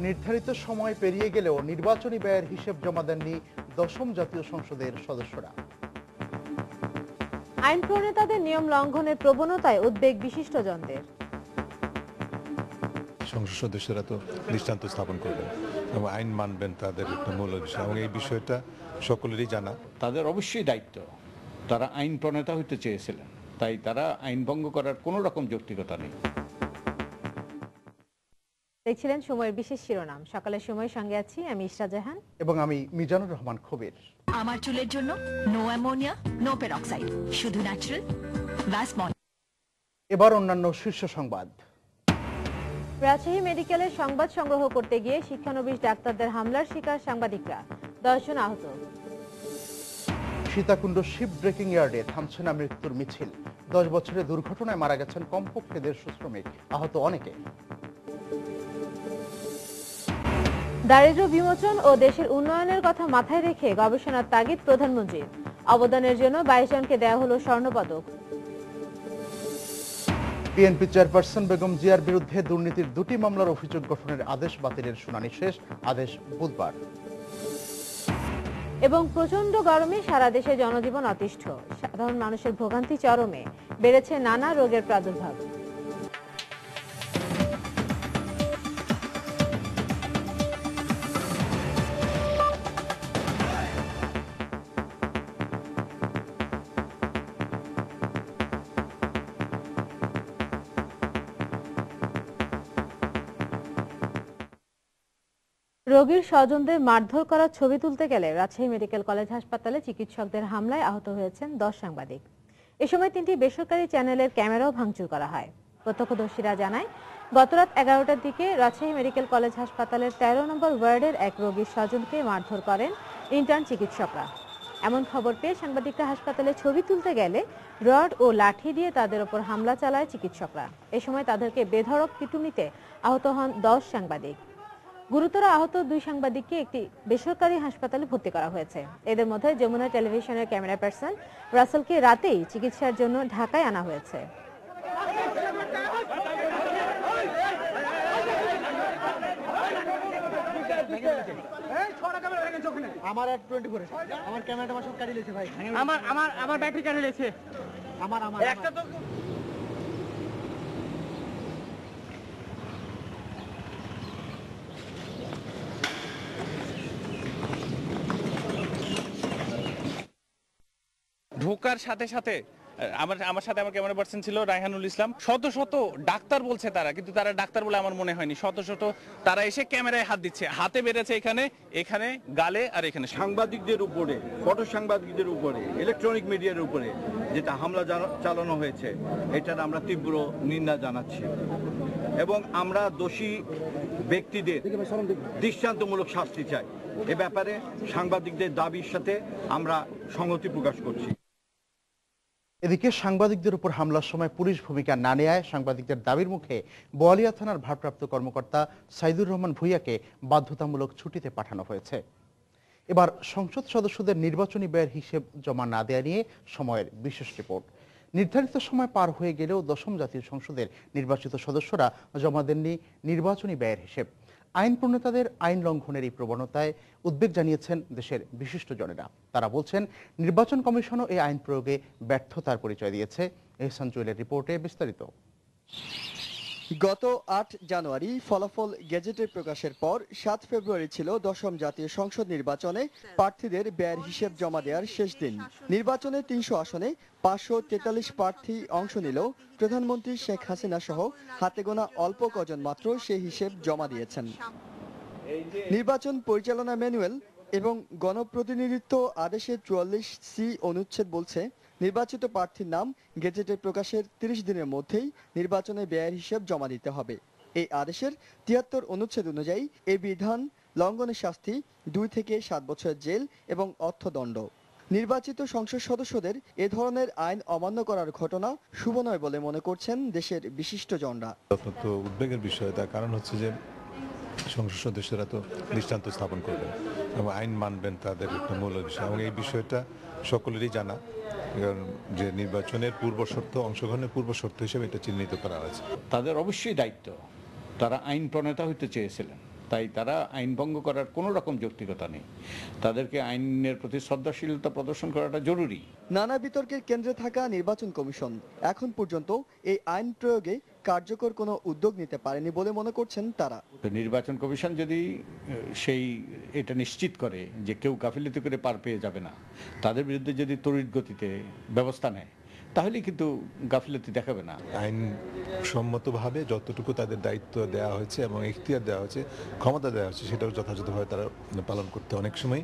নির্ধারিত সময় পেরিয়ে গেলেও নির্বাচনী ব্যয়ের হিসেব জমা দেননি দশম জাতীয় সংসদের সদস্যরা। আইন প্রণেতাদের নিয়ম লঙ্ঘনের প্রবণতায় উদ্বেগ বিশিষ্টজনদের। সংসদ সদস্যরা তো দৃষ্টান্ত স্থাপন করবেন এবং আইন মানবেন, তাদের একটা মূল বিষয়, এবং এই বিষয়টা সকলেরই জানা। তাদের অবশ্যই দায়িত্ব, তারা আইন প্রণেতা হইতে চেয়েছিলেন, তাই তারা আইন ভঙ্গ করার কোনো রকম যৌক্তিকতা নেই। দেখছিলেন সময়ের বিশেষ শিরোনাম। সকালের সময় সঙ্গে আছি আমি ইশরা জাহান এবং আমি মিজানুর রহমান খবির। আমার চুলের জন্য নো অ্যামোনিয়া, নো পেরক্সাইড, শুধু ন্যাচারাল ভাসমন। এবার অন্যান্য শীর্ষ সংবাদ। রাজশাহী মেডিকেলের সংবাদ সংগ্রহ করতে গিয়ে শিক্ষানবিশ ডাক্তারদের হামলার শিকার সাংবাদিকরা, 10 জন আহত। সীতাকুণ্ড শিপ ব্রেকিং ইয়ার্ডে থামছে না মৃত্যুর মিছিল। 10 বছরের দুর্ঘটনায় মারা গেছেন কমপক্ষে 150 শ্রমিক, আহত অনেকে। দারিদ্র্য বিমোচন ও দেশের উন্নয়নের কথা মাথায় রেখে গবেষণার তাগিদ প্রধানমন্ত্রীর, অবদানের জন্য 22 জনকে দেওয়া হলো স্বর্ণপদক। বিএনপি চেয়ারপারসন বেগম জিয়ার বিরুদ্ধে দুর্নীতির 2টি মামলার অভিযোগ গঠনের আদেশ বাতিলের শুনানি শেষ, আদেশ বুধবার। এবং প্রচন্ড গরমে সারা দেশে জনজীবন অতিষ্ঠ, সাধারণ মানুষের ভোগান্তি চরমে, বেড়েছে নানা রোগের প্রাদুর্ভাব। রোগীর স্বজনদের মারধর করার ছবি তুলতে গেলে রাজশাহী মেডিকেল কলেজ হাসপাতালে চিকিৎসকদের হামলায় আহত হয়েছেন 10 সাংবাদিক। এ সময় 3টি বেসরকারি চ্যানেলের ক্যামেরাও ভাঙচুর করা হয়। প্রত্যক্ষদর্শীরা জানায়, গতরাত 11টার দিকে রাজশাহী মেডিকেল কলেজ হাসপাতালের 13 নম্বর ওয়ার্ডের এক রোগীর স্বজনকে মারধর করেন ইন্টার্ন চিকিৎসকরা। এমন খবর পেয়ে সাংবাদিকরা হাসপাতালে ছবি তুলতে গেলে রড ও লাঠি দিয়ে তাদের ওপর হামলা চালায় চিকিৎসকরা। এ সময় তাদেরকে বেধড়ক পিটুনিতে আহত হন 10 সাংবাদিক। গুরুতর আহত 2 সাংবাদিককে একটি বেসরকারি হাসপাতালে ভর্তি করা হয়েছে। এদের মধ্যে যমুনা টেলিভিশনের ক্যামেরা পার্সন রাসেলকে রাতেই চিকিৎসার জন্য ঢাকায় আনা হয়েছে। আমার 24 আমার ক্যামেরাটা সব কাটি লেছে ভাই। আমার ব্যাটারি কাটি লেছে। আমার একটা তো ঢোকার সাথে সাথে আমার সাথে আমার ক্যামেরা পার্সন ছিল রায়হানুল ইসলাম। শত শত ডাক্তার বলছে তারা, কিন্তু তারা ডাক্তার বলে আমার মনে হয়নি। শত শত তারা এসে ক্যামেরায় হাত দিচ্ছে, হাতে বেড়েছে এখানে গালে আর এখানে। সাংবাদিকদের উপরে, ফটো সাংবাদিকদের উপরে, ইলেকট্রনিক মিডিয়ার উপরে যেটা হামলা চালানো হয়েছে, এটার আমরা তীব্র নিন্দা জানাচ্ছি এবং আমরা দোষী ব্যক্তিদের দৃষ্টান্তমূলক শাস্তি চাই। এ ব্যাপারে সাংবাদিকদের দাবির সাথে আমরা সংহতি প্রকাশ করছি। এদিকে সাংবাদিকদের উপর হামলার সময় পুলিশ ভূমিকা না নেয় সাংবাদিকদের দাবির মুখে বোয়ালিয়া থানার ভারপ্রাপ্ত কর্মকর্তা সাইদুর রহমান ভূঁইয়াকে বাধ্যতামূলক ছুটিতে পাঠানো হয়েছে। এবার সংসদ সদস্যদের নির্বাচনী ব্যয়ের হিসেব জমা না দেয়া নিয়ে সময়ের বিশেষ রিপোর্ট। নির্ধারিত সময় পার হয়ে গেলেও দশম জাতীয় সংসদের নির্বাচিত সদস্যরা জমা দেননি নির্বাচনী ব্যয়ের হিসেব। আইন প্রণেতাদের আইন লঙ্ঘনের এই প্রবণতায় উদ্বেগ জানিয়েছেন দেশের বিশিষ্টজনেরা। তারা বলছেন, নির্বাচন কমিশনও এই আইন প্রয়োগে ব্যর্থতার পরিচয় দিয়েছে। এহসান জুয়েলের রিপোর্টে বিস্তারিত। গত 8 জানুয়ারি ফলাফল গেজেটে প্রকাশের পর 7 ফেব্রুয়ারি ছিল দশম জাতীয় সংসদ নির্বাচনে প্রার্থীদের ব্যয়ের হিসেব জমা দেওয়ার শেষ দিন। নির্বাচনে 300 আসনে 543 প্রার্থী অংশ নিলেও প্রধানমন্ত্রী শেখ হাসিনা সহ হাতে গোনা অল্প কজন মাত্র সেই হিসেব জমা দিয়েছেন। নির্বাচন পরিচালনা ম্যানুয়াল এবং গণপ্রতিনিধিত্ব আদেশের 44C অনুচ্ছেদ বলছে, নির্বাচিত প্রার্থীর নাম গেজেটে প্রকাশের 30 দিনের মধ্যেই নির্বাচনে ব্যয়ের হিসেব জমা দিতে হবে। এই আদেশের 73 অনুচ্ছেদ অনুযায়ী এই বিধান লঙ্ঘনের শাস্তি 2 থেকে 7 বছরের জেল এবং অর্থদণ্ড। নির্বাচিত সংসদ সদস্যদের এ ধরনের আইন অমান্য করার ঘটনা শুভ নয় বলে মনে করছেন দেশের বিশিষ্টজনরা। অত্যন্ত উদ্বেগের বিষয়, তার কারণ হচ্ছে যে সংসদ সদস্যরা তো দৃষ্টান্ত স্থাপন করবেন এবং আইন মানবেন, তাদের একটা মূল বিষয়, এবং এই বিষয়টা সকলেরই জানা। যে নির্বাচনের পূর্বশর্ত, অংশগ্রহণের পূর্বশর্ত হিসেবে এটা চিহ্নিত করা হয়েছে। তাদের অবশ্যই দায়িত্ব, তারা আইন প্রণেতা হইতে চেয়েছিলেন, তাই তারা আইন ভঙ্গ করার কোনো রকম যৌক্তিকতা নেই। তাদেরকে আইনের প্রতি শ্রদ্ধাশীলতা প্রদর্শন করাটা জরুরি। নানা বিতর্কের কেন্দ্রে থাকা নির্বাচন কমিশন এখন পর্যন্ত এই আইন প্রয়োগে কার্যকর কোনো উদ্যোগ নিতে পারেনি বলে মনে করছেন তারা। তো নির্বাচন কমিশন যদি এটা নিশ্চিত করে যে কেউ গাফিলতি করে পার পেয়ে যাবে না, তাদের বিরুদ্ধে যদি তড়িৎ গতিতে ব্যবস্থা নেয়, তাহলে কিন্তু গাফিলতি দেখাবে না। আইন সম্মতভাবে যতটুকু তাদের দায়িত্ব দেওয়া হয়েছে এবং এখতিয়ার দেওয়া হয়েছে, ক্ষমতা দেওয়া হয়েছে, সেটাও যথাযথভাবে তারা পালন করতে অনেক সময়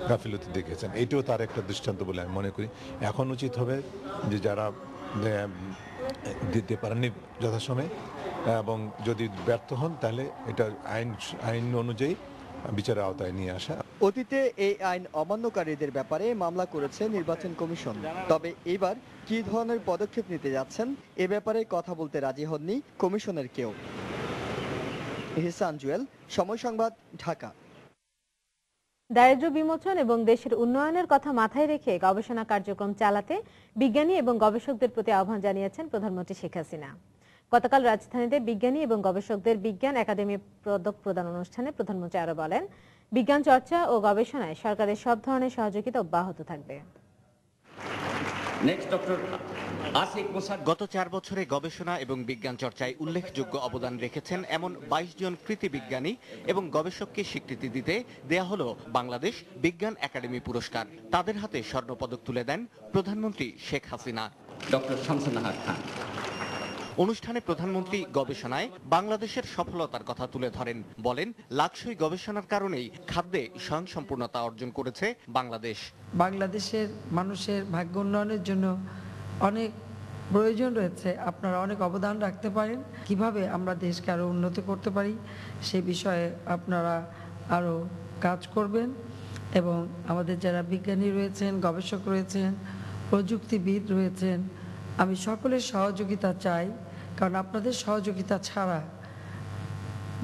গাফিলতি দেখেছেন। এইটাও তার একটা দৃষ্টান্ত বলে আমি মনে করি। এখন উচিত হবে যে যারা দিতে পারেননি যথাসময়ে এবং যদি ব্যর্থ হন, তাহলে এটা আইন অনুযায়ী বিচারের আওতায় নিয়ে আসা। অতীতে এই আইন অমান্যকারীদের ব্যাপারে মামলা করেছে নির্বাচন কমিশন। তবে এবার কি ধরনের পদক্ষেপ নিতে যাচ্ছেন এ ব্যাপারে কথা বলতে রাজি হননি কমিশনের কেউ। ইহসান জুয়েল, সময় সংবাদ, ঢাকা। দারিদ্র্য বিমোচন এবং দেশের উন্নয়নের কথা মাথায় রেখে গবেষণা কার্যক্রম চালাতে বিজ্ঞানী এবং গবেষকদের প্রতি আহ্বান জানিয়েছেন প্রধানমন্ত্রী শেখ হাসিনা। গতকাল রাজধানীতে বিজ্ঞানী এবং গবেষকদের বিজ্ঞান একাডেমি পদক প্রদান অনুষ্ঠানে প্রধানমন্ত্রী আরো বলেন, বিজ্ঞান চর্চা ও গবেষণায় সরকারের সব ধরনের সহযোগিতা অব্যাহত থাকবে। গত 4 বছরে গবেষণা এবং বিজ্ঞান চর্চায় উল্লেখযোগ্য অবদান রেখেছেন এমন 22 জন কৃতি বিজ্ঞানী এবং গবেষককে স্বীকৃতি দিতে দেয়া হলো বাংলাদেশ বিজ্ঞান একাডেমি পুরস্কার। তাদের হাতে স্বর্ণপদক তুলে দেন প্রধানমন্ত্রী শেখ হাসিনা। ডক্টর শামসুন্নাহার খান। অনুষ্ঠানে প্রধানমন্ত্রী গবেষণায় বাংলাদেশের সফলতার কথা তুলে ধরেন। বলেন, লাকসই গবেষণার কারণেই খাদ্যে স্বয়ংসম্পূর্ণতা অর্জন করেছে বাংলাদেশ। বাংলাদেশের মানুষের ভাগ্য উন্নয়নের জন্য অনেক প্রয়োজন রয়েছে, আপনারা অনেক অবদান রাখতে পারেন। কিভাবে আমরা দেশকে আরো উন্নত করতে পারি সেই বিষয়ে আপনারা আরো কাজ করবেন এবং আমাদের যারা বিজ্ঞানী রয়েছেন, গবেষক রয়েছেন, প্রযুক্তিবিদ রয়েছেন, আমি সকলের সহযোগিতা চাই, কারণ আপনাদের সহযোগিতা ছাড়া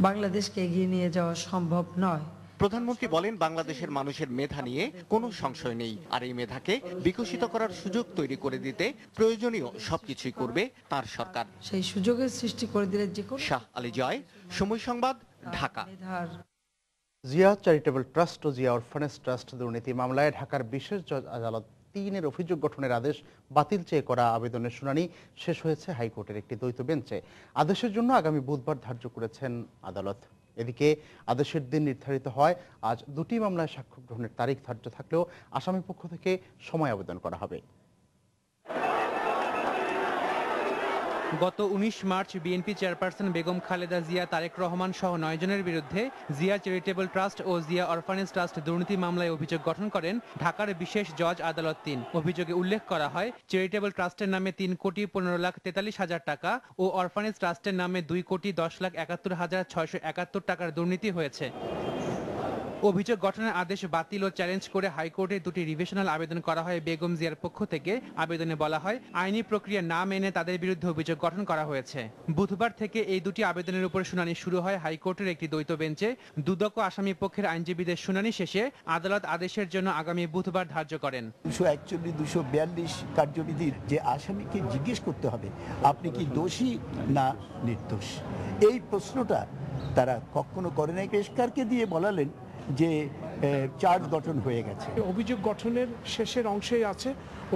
বাংলাদেশকে এগিয়ে নিয়ে যাওয়া সম্ভব নয়। প্রধানমন্ত্রী বলেন, বাংলাদেশের মানুষের মেধা নিয়ে কোনো সংশয় নেই, আর এই মেধাকে বিকশিত করার সুযোগ তৈরি করে দিতে প্রয়োজনীয় সবকিছুই করবে তার সরকার। সেই সুযোগের সৃষ্টি করে দিলে যে কোনো। শাহ আলী জয়, সময় সংবাদ, ঢাকা। জিয়া চ্যারিটেবল ট্রাস্ট ও জিয়া অরফানেজ ট্রাস্ট দুর্নীতি মামলায় ঢাকার বিশেষ জজ আদালত 3-এর অভিযোগ গঠনের আদেশ বাতিল চেয়ে করা আবেদনের শুনানি শেষ হয়েছে হাইকোর্টের একটি দ্বৈত বেঞ্চে। আদেশের জন্য আগামী বুধবার ধার্য করেছেন আদালত। এদিকে আদেশের দিন নির্ধারিত হয় আজ 2টি মামলায় সাক্ষ্য গ্রহণের তারিখ ধার্য থাকলেও আসামি পক্ষ থেকে সময় আবেদন করা হবে। গত 19 March BNP chairperson Begum Khaleda Zia, Tarique Rahman সহ 9 জনের বিরুদ্ধে জিয়া চ্যারিটেবল ট্রাস্ট ও জিয়া অরফানেজ ট্রাস্ট দুর্নীতি মামলায় অভিযোগ গঠন করেন ঢাকার বিশেষ জজ আদালত 3। অভিযোগে উল্লেখ করা হয়, চ্যারিটেবল ট্রাস্টের নামে 3,15,43,000 টাকা ও অরফানেজ ট্রাস্টের নামে 2,10,71,671 টাকার দুর্নীতি হয়েছে। অভিযোগ গঠনের আদেশ বাতিল ও চ্যালেঞ্জ করে হাইকোর্টে 2টি রিভিশনাল আবেদন করা হয় বেগম জিয়ার পক্ষ থেকে। আবেদনে বলা হয়, আইনি প্রক্রিয়া না মেনে তাদের বিরুদ্ধে অভিযোগ গঠন করা হয়েছে। বুধবার থেকে এই 2টি আবেদনের উপর শুনানি শুরু হয় হাইকোর্টের একটি দ্বৈত বেঞ্চে। দুদক ও আসামি পক্ষের আইনজীবীদের শুনানি শেষে আদালত আদেশের জন্য আগামী বুধবার ধার্য করেন। 241-242 কার্যবিধির যে আসামিকে জিজ্ঞেস করতে হবে আপনি কি দোষী না নির্দোষ, এই প্রশ্নটা তারা কখনো করে নাই। পেশকারকে দিয়ে বলালেন যে চার্জ গঠন হয়ে গেছে। অভিযোগ গঠনের শেষের অংশেই আছে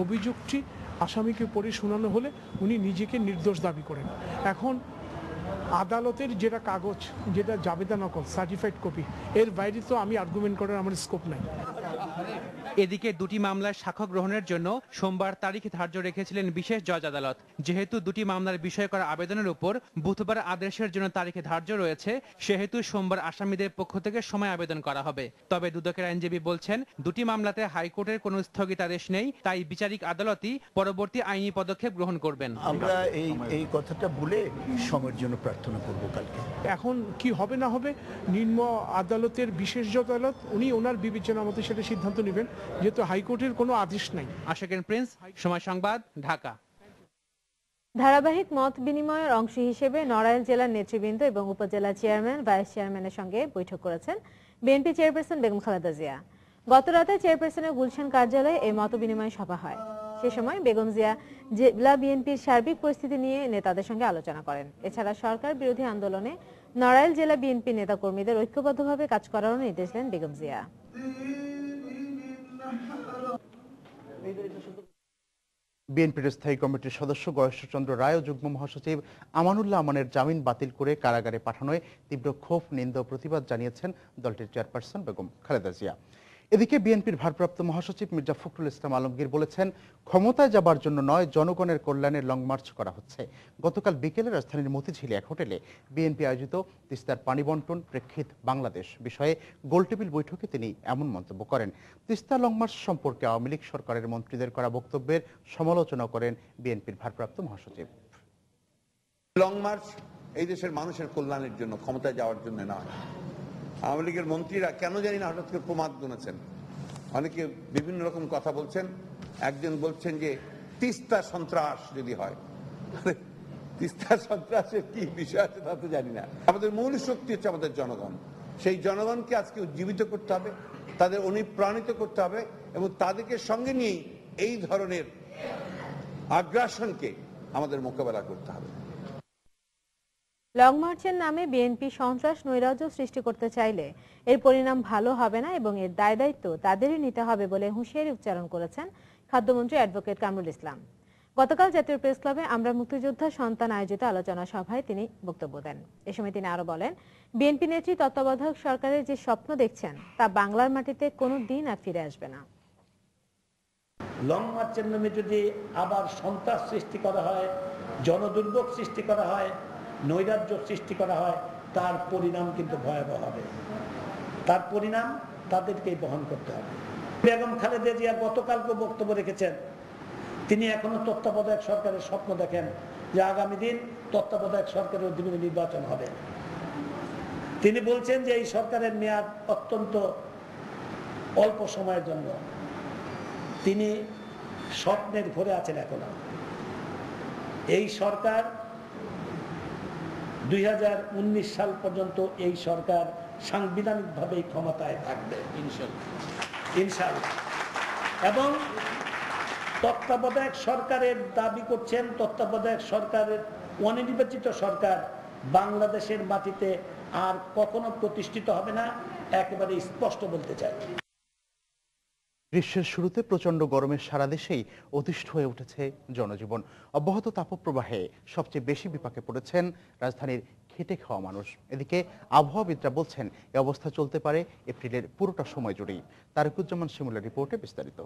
অভিযোগটি আসামিকে পড়ে শোনানো হলে উনি নিজেকে নির্দোষ দাবি করেন। এখন আদালতের যেটা কাগজ, যেটা জাবেদা নকল সার্টিফাইড কপি, এর বাইরে তো আমি আর্গুমেন্ট করার আমার স্কোপ নাই। এদিকে 2টি মামলার সাক্ষ্য গ্রহণের জন্য সোমবার তারিখ ধার্য রেখেছিলেন বিশেষ জজ আদালত। যেহেতু 2টি মামলার বিষয় করা আবেদনের উপর বুধবার আদেশের জন্য তারিখ ধার্য রয়েছে, সেহেতু সোমবার আসামিদের পক্ষ থেকে সময় আবেদন করা হবে। তবে দুদকের আইনজীবী বলছেন, 2টি মামলাতে হাইকোর্টের কোনো স্থগিতাদেশ নেই, তাই বিচারিক আদালতই পরবর্তী আইনি পদক্ষেপ গ্রহণ করবেন। আমরা এই কথাটা বলে সময়ের জন্য প্রার্থনা করব কালকে। এখন কি হবে না হবে নিম্ন আদালতের বিশেষ জজ আদালত উনি ওনার বিবেচনা মতো সেটা সিদ্ধান্ত নেবেন, যেহেতু হাইকোর্টের কোনো আদেশ নাই। আশাকেন প্রিন্স, সময় সংবাদ, ঢাকা। ধারাবাহিক মত বিনিময়ের অংশ হিসেবে নড়াইল জেলার নেতৃবৃন্দ এবং উপজেলা চেয়ারম্যান, ভাইস চেয়ারম্যানের সঙ্গে বৈঠক করেছেন বিএনপি চেয়ারপারসন বেগম খালেদা জিয়া। গতরাতে চেয়ারপারসনের গুলশান কার্যালয়ে এই মত বিনিময় সভা হয়। সে সময় বেগম জিয়া জেলা বিএনপির সার্বিক পরিস্থিতি নিয়ে নেতাদের সঙ্গে আলোচনা করেন। এছাড়া সরকার বিরোধী আন্দোলনে নড়াইল জেলা বিএনপি নেতাকর্মীদের ঐক্যবদ্ধভাবে কাজ করারও নির্দেশ দেন বেগম জিয়া। বিএনপির স্থায়ী কমিটির সদস্য গয়েশ্বরচন্দ্র রায় ও যুগ্ম মহাসচিব আমানুল্লাহ আমানের জামিন বাতিল করে কারাগারে পাঠানোয় তীব্র ক্ষোভ, নিন্দা ও প্রতিবাদ জানিয়েছেন দলটির চেয়ারপারসন বেগম খালেদা জিয়া। এদিকে বিএনপির ভারপ্রাপ্ত মহাসচিব মির্জা ফখরুল ইসলাম আলমগীর বলেছেন, ক্ষমতায় যাবার জন্য নয়, জনগণের কল্যাণে লং মার্চ করা হচ্ছে। গতকাল বিকেলে রাজধানীর মতিঝিলে এক হোটেলে বিএনপি আয়োজিত তিস্তার পানি বন্টন প্রেক্ষিত বাংলাদেশ বিষয়ে গোলটেবিল বৈঠকে তিনি এমন মন্তব্য করেন। তিস্তা লং মার্চ সম্পর্কে আওয়ামী লীগ সরকারের মন্ত্রীদের করা বক্তব্যের সমালোচনা করেন বিএনপির ভারপ্রাপ্ত মহাসচিব। লং মার্চ এই দেশের মানুষের কল্যাণের জন্য, ক্ষমতায় যাওয়ার জন্য নয়। আওয়ামী লীগের মন্ত্রীরা কেন জানি না হঠাৎ করে প্রমাদ গুনেছেন, অনেকে বিভিন্ন রকম কথা বলছেন। একজন বলছেন যে তিস্তা সন্ত্রাস যদি হয়, তিস্তা সন্ত্রাসের কি বিষয় আছে তা তো জানি না। আমাদের মূল শক্তি হচ্ছে আমাদের জনগণ। সেই জনগণকে আজকে উজ্জীবিত করতে হবে, তাদের অনুপ্রাণিত করতে হবে এবং তাদেরকে সঙ্গে নিয়ে এই ধরনের আগ্রাসনকে আমাদের মোকাবেলা করতে হবে। লং মার্চের নামে বিএনপি সন্ত্রাস নৈরাজ্য সৃষ্টি করতে চাইলে এর পরিণাম ভালো হবে না এবং এর দায় দায়িত্ব তাদেরই নিতে হবে বলে হুঁশিয়ারি উচ্চারণ করেছেন খাদ্যমন্ত্রী অ্যাডভোকেট কামরুল ইসলাম। গতকাল জাতীয় প্রেস ক্লাবে আমরা মুক্তিযোদ্ধা সন্তান আয়োজিত আলোচনা সভায় তিনি বক্তব্য দেন। এ সময় তিনি আরো বলেন, বিএনপি নেত্রী তত্ত্বাবধায়ক সরকারের যে স্বপ্ন দেখছেন তা বাংলার মাটিতে কোনো দিন আর ফিরে আসবে না। লং মার্চের নামে যদি আবার সন্ত্রাস সৃষ্টি করা হয়, জনদুর্ভোগ সৃষ্টি করা হয়, নৈরাজ্য সৃষ্টি করা হয়, তার পরিণাম কিন্তু ভয়াবহ হবে। তার পরিণাম তাদেরকেই বহন করতে হবে। বেগম খালেদা জিয়া গতকালকে বক্তব্য রেখেছেন, তিনি এখনো তত্ত্বাবধায়ক সরকারের স্বপ্ন দেখেন যে আগামী দিন তত্ত্বাবধায়ক সরকারের অধীনে নির্বাচন হবে। তিনি বলছেন যে এই সরকারের মেয়াদ অত্যন্ত অল্প সময়ের জন্য। তিনি স্বপ্নের ঘরে আছেন এখনো। এই সরকার 2019 সাল পর্যন্ত এই সরকার সাংবিধানিকভাবে ক্ষমতায় থাকবে ইনশাআল্লাহ। এবং তত্ত্বাবধায়ক সরকারের দাবি করছেন, তত্ত্বাবধায়ক সরকারের অনির্বাচিত সরকার বাংলাদেশের মাটিতে আর কখনো প্রতিষ্ঠিত হবে না, একেবারে স্পষ্ট বলতে চাই। গ্রীষ্মের শুরুতে প্রচন্ড গরমে সারা দেশেই অতিষ্ঠ হয়ে উঠেছে জনজীবন। অব্যাহত তাপপ্রবাহে সবচেয়ে বেশি বিপাকে পড়েছেন রাজধানীর খেটে খাওয়া মানুষ। এদিকে আবহাওয়াবিদরা বলছেন এ অবস্থা চলতে পারে এপ্রিলের পুরোটা সময় জুড়েই। তারেকুজ্জামান শিমুলের রিপোর্টে বিস্তারিত।